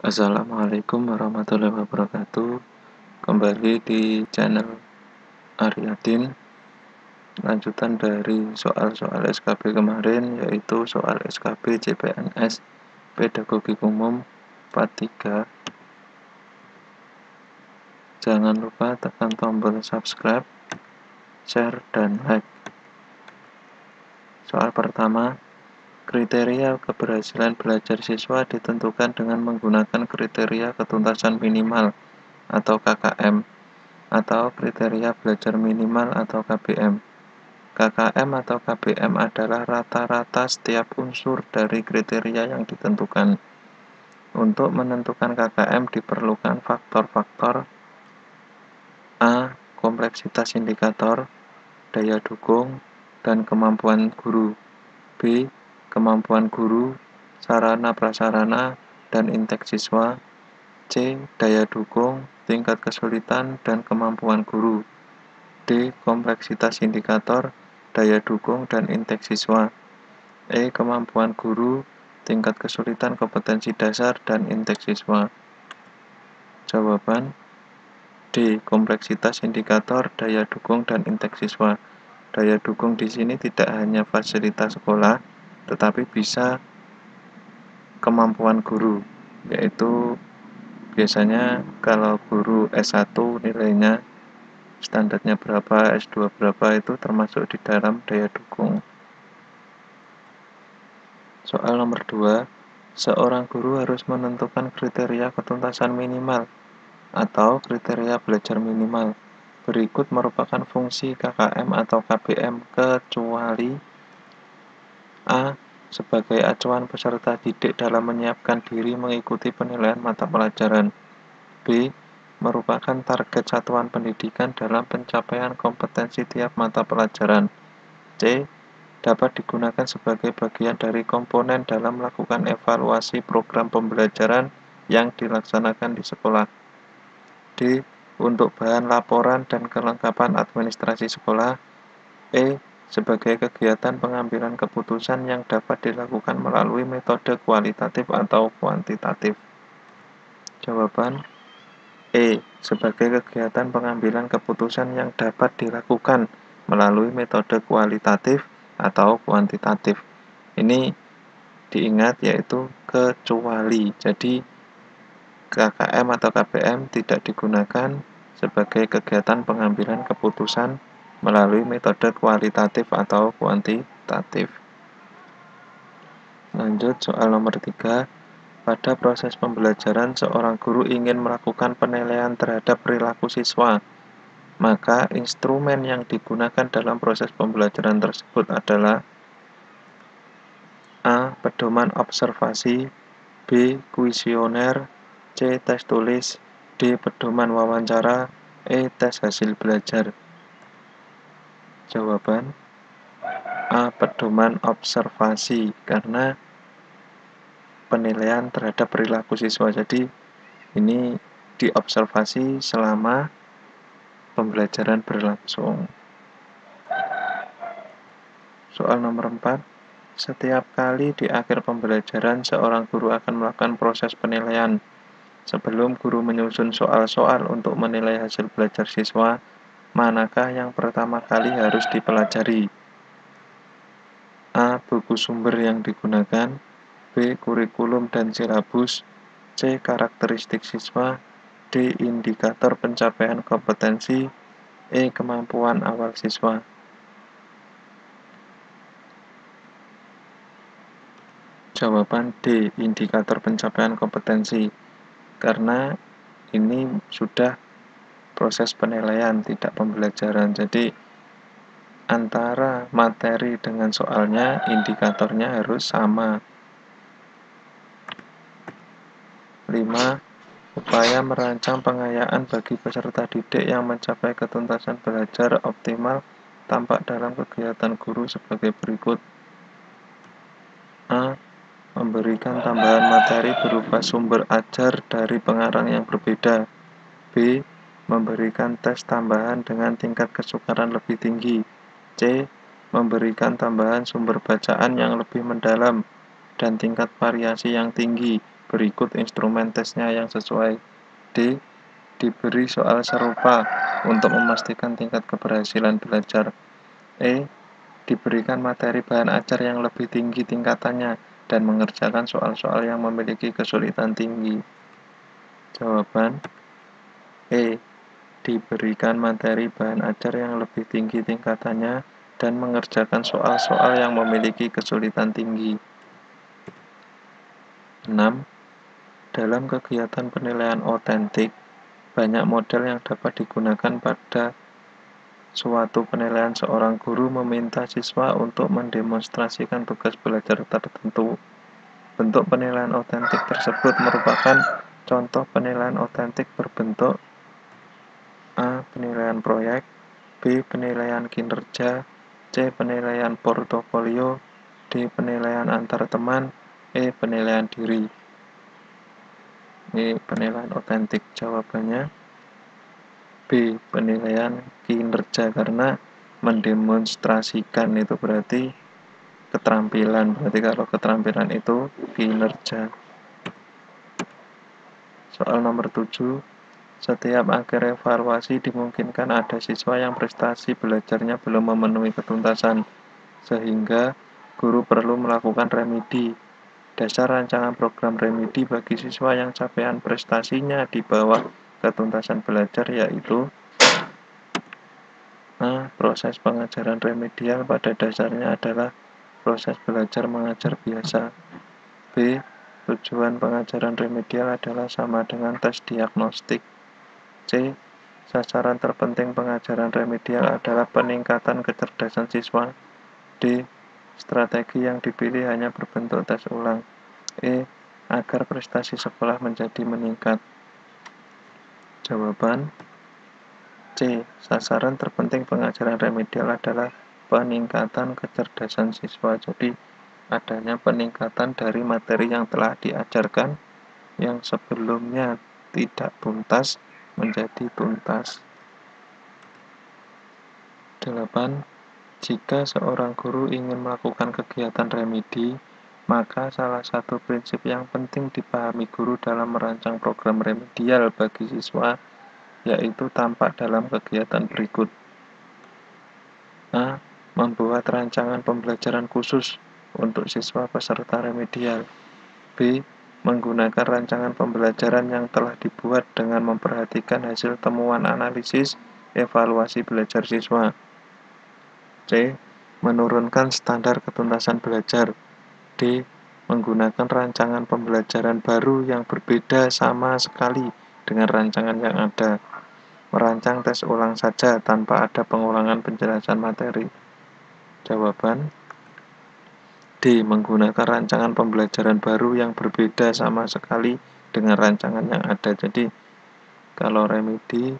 Assalamualaikum warahmatullahi wabarakatuh. Kembali di channel Aryadin. Lanjutan dari soal-soal SKB kemarin, yaitu soal SKB CPNS Pedagogik Umum Part 3. Jangan lupa tekan tombol subscribe, share, dan like. Soal pertama, kriteria keberhasilan belajar siswa ditentukan dengan menggunakan kriteria ketuntasan minimal atau KKM atau kriteria belajar minimal atau KBM. KKM atau KBM adalah rata-rata setiap unsur dari kriteria yang ditentukan. Untuk menentukan KKM diperlukan faktor-faktor A. Kompleksitas indikator, daya dukung, dan kemampuan guru. B. Kemampuan guru, sarana prasarana, dan inteks siswa. C. Daya dukung, tingkat kesulitan, dan kemampuan guru. D. Kompleksitas indikator, daya dukung, dan inteks siswa. E. Kemampuan guru, tingkat kesulitan, kompetensi dasar, dan inteks siswa. Jawaban D. Kompleksitas indikator, daya dukung, dan inteks siswa. Daya dukung di sini tidak hanya fasilitas sekolah, tetapi bisa kemampuan guru, yaitu biasanya kalau guru S1 nilainya standarnya berapa, S2 berapa, itu termasuk di dalam daya dukung. Soal nomor 2, seorang guru harus menentukan kriteria ketuntasan minimal atau kriteria belajar minimal. Berikut merupakan fungsi KKM atau KBM kecuali A. Sebagai acuan peserta didik dalam menyiapkan diri mengikuti penilaian mata pelajaran. B. Merupakan target satuan pendidikan dalam pencapaian kompetensi tiap mata pelajaran. C. Dapat digunakan sebagai bagian dari komponen dalam melakukan evaluasi program pembelajaran yang dilaksanakan di sekolah. D. Untuk bahan laporan dan kelengkapan administrasi sekolah. E. Sebagai kegiatan pengambilan keputusan yang dapat dilakukan melalui metode kualitatif atau kuantitatif. Jawaban E. Sebagai kegiatan pengambilan keputusan yang dapat dilakukan melalui metode kualitatif atau kuantitatif. Ini diingat yaitu kecuali. Jadi KKM atau KBM tidak digunakan sebagai kegiatan pengambilan keputusan melalui metode kualitatif atau kuantitatif. Lanjut soal nomor 3. Pada proses pembelajaran, seorang guru ingin melakukan penilaian terhadap perilaku siswa. Maka instrumen yang digunakan dalam proses pembelajaran tersebut adalah A. Pedoman observasi, B. Kuesioner, C. Tes tulis, D. Pedoman wawancara, E. Tes hasil belajar. Jawaban A. Pedoman observasi, karena penilaian terhadap perilaku siswa. Jadi ini diobservasi selama pembelajaran berlangsung. Soal nomor 4. Setiap kali di akhir pembelajaran, seorang guru akan melakukan proses penilaian. Sebelum guru menyusun soal-soal untuk menilai hasil belajar siswa, manakah yang pertama kali harus dipelajari? A. Buku sumber yang digunakan, B. Kurikulum dan silabus, C. Karakteristik siswa, D. Indikator pencapaian kompetensi, E. Kemampuan awal siswa. Jawaban D. Indikator pencapaian kompetensi, karena ini sudah proses penilaian, tidak pembelajaran. Jadi antara materi dengan soalnya, indikatornya harus sama. 5. Upaya merancang pengayaan bagi peserta didik yang mencapai ketuntasan belajar optimal tampak dalam kegiatan guru sebagai berikut. A. Memberikan tambahan materi berupa sumber ajar dari pengarang yang berbeda. B. Memberikan tes tambahan dengan tingkat kesukaran lebih tinggi. C. Memberikan tambahan sumber bacaan yang lebih mendalam dan tingkat variasi yang tinggi Berikut instrumen tesnya yang sesuai. D. Diberi soal serupa untuk memastikan tingkat keberhasilan belajar. E. Diberikan materi bahan ajar yang lebih tinggi tingkatannya dan mengerjakan soal-soal yang memiliki kesulitan tinggi. Jawaban E. Diberikan materi bahan ajar yang lebih tinggi tingkatannya dan mengerjakan soal-soal yang memiliki kesulitan tinggi. 6. Dalam kegiatan penilaian otentik, banyak model yang dapat digunakan pada suatu penilaian. Seorang guru meminta siswa untuk mendemonstrasikan tugas belajar tertentu. Bentuk penilaian otentik tersebut merupakan contoh penilaian otentik berbentuk A. Penilaian proyek, B. Penilaian kinerja, C. Penilaian portofolio, D. Penilaian antar teman, E. Penilaian diri. Ini penilaian otentik. Jawabannya B. Penilaian kinerja, karena mendemonstrasikan itu berarti keterampilan. Berarti kalau keterampilan itu kinerja. Soal nomor 7. Setiap akhir evaluasi dimungkinkan ada siswa yang prestasi belajarnya belum memenuhi ketuntasan, sehingga guru perlu melakukan remedi. Dasar rancangan program remedi bagi siswa yang capaian prestasinya di bawah ketuntasan belajar yaitu A. Proses pengajaran remedial pada dasarnya adalah proses belajar mengajar biasa. B. Tujuan pengajaran remedial adalah sama dengan tes diagnostik. C. Sasaran terpenting pengajaran remedial adalah peningkatan kecerdasan siswa. D. Strategi yang dipilih hanya berbentuk tes ulang. E. Agar prestasi sekolah menjadi meningkat. Jawaban C. Sasaran terpenting pengajaran remedial adalah peningkatan kecerdasan siswa. Jadi, adanya peningkatan dari materi yang telah diajarkan yang sebelumnya tidak tuntas menjadi tuntas. 8. Jika seorang guru ingin melakukan kegiatan remedi, maka salah satu prinsip yang penting dipahami guru dalam merancang program remedial bagi siswa yaitu tampak dalam kegiatan berikut. A. Membuat rancangan pembelajaran khusus untuk siswa peserta remedial. B. Menggunakan rancangan pembelajaran yang telah dibuat dengan memperhatikan hasil temuan analisis evaluasi belajar siswa. C. Menurunkan standar ketuntasan belajar. D. Menggunakan rancangan pembelajaran baru yang berbeda sama sekali dengan rancangan yang ada. Merancang tes ulang saja tanpa ada pengulangan penjelasan materi. Jawaban D. Menggunakan rancangan pembelajaran baru yang berbeda sama sekali dengan rancangan yang ada. Jadi, kalau remedi,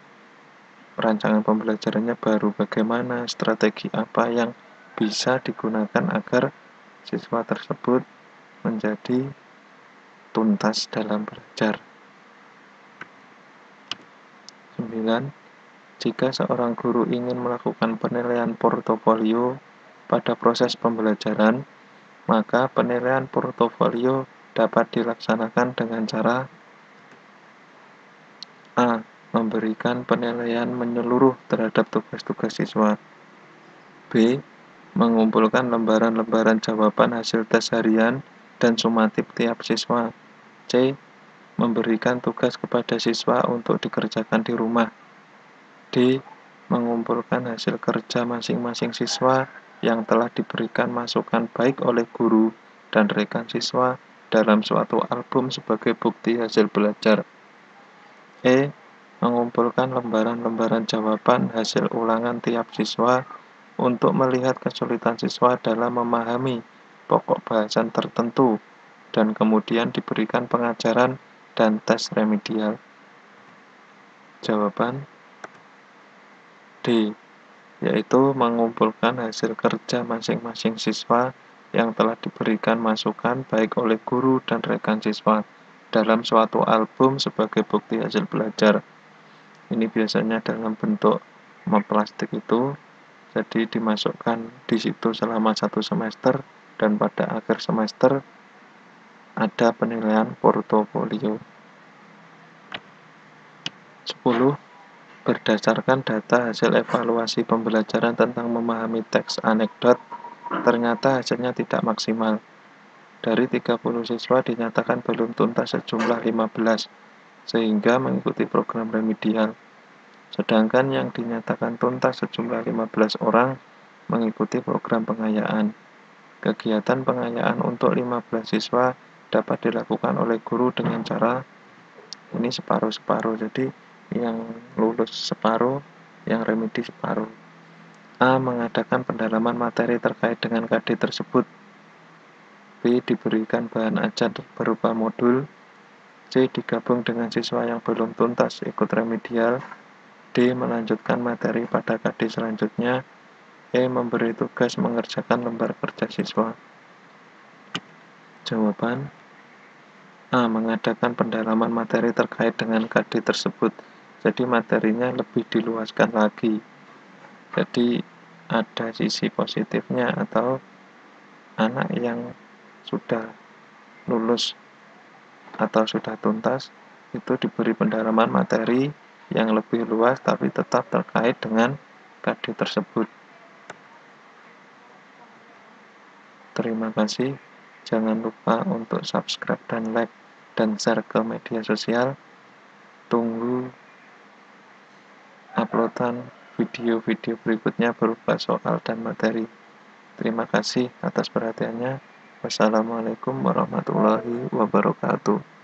rancangan pembelajarannya baru, bagaimana strategi apa yang bisa digunakan agar siswa tersebut menjadi tuntas dalam belajar. 9. Jika seorang guru ingin melakukan penilaian portofolio pada proses pembelajaran, maka penilaian portofolio dapat dilaksanakan dengan cara A. Memberikan penilaian menyeluruh terhadap tugas-tugas siswa. B. Mengumpulkan lembaran-lembaran jawaban hasil tes harian dan sumatif tiap siswa. C. Memberikan tugas kepada siswa untuk dikerjakan di rumah. D. Mengumpulkan hasil kerja masing-masing siswa yang telah diberikan masukan baik oleh guru dan rekan siswa dalam suatu album sebagai bukti hasil belajar. E. Mengumpulkan lembaran-lembaran jawaban hasil ulangan tiap siswa untuk melihat kesulitan siswa dalam memahami pokok bahasan tertentu dan kemudian diberikan pengajaran dan tes remedial. Jawaban D. Yaitu mengumpulkan hasil kerja masing-masing siswa yang telah diberikan masukan baik oleh guru dan rekan siswa dalam suatu album sebagai bukti hasil belajar. Ini biasanya dalam bentuk plastik itu, jadi dimasukkan di situ selama 1 semester dan pada akhir semester ada penilaian portofolio. 10. Berdasarkan data hasil evaluasi pembelajaran tentang memahami teks anekdot, ternyata hasilnya tidak maksimal. Dari 30 siswa dinyatakan belum tuntas sejumlah 15, sehingga mengikuti program remedial. Sedangkan yang dinyatakan tuntas sejumlah 15 orang mengikuti program pengayaan. Kegiatan pengayaan untuk 15 siswa dapat dilakukan oleh guru dengan cara ini separuh-separuh. Jadi yang lulus separuh, yang remedi separuh. A. Mengadakan pendalaman materi terkait dengan KD tersebut. B. Diberikan bahan ajar berupa modul. C. Digabung dengan siswa yang belum tuntas ikut remedial. D. Melanjutkan materi pada KD selanjutnya. E. Memberi tugas mengerjakan lembar kerja siswa. Jawaban A. Mengadakan pendalaman materi terkait dengan KD tersebut. Jadi materinya lebih diluaskan lagi. Jadi ada sisi positifnya atau anak yang sudah lulus atau sudah tuntas itu diberi pendalaman materi yang lebih luas tapi tetap terkait dengan KD tersebut. Terima kasih. Jangan lupa untuk subscribe dan like dan share ke media sosial. Tunggu uploadan video-video berikutnya berupa soal dan materi. Terima kasih atas perhatiannya. Wassalamualaikum warahmatullahi wabarakatuh.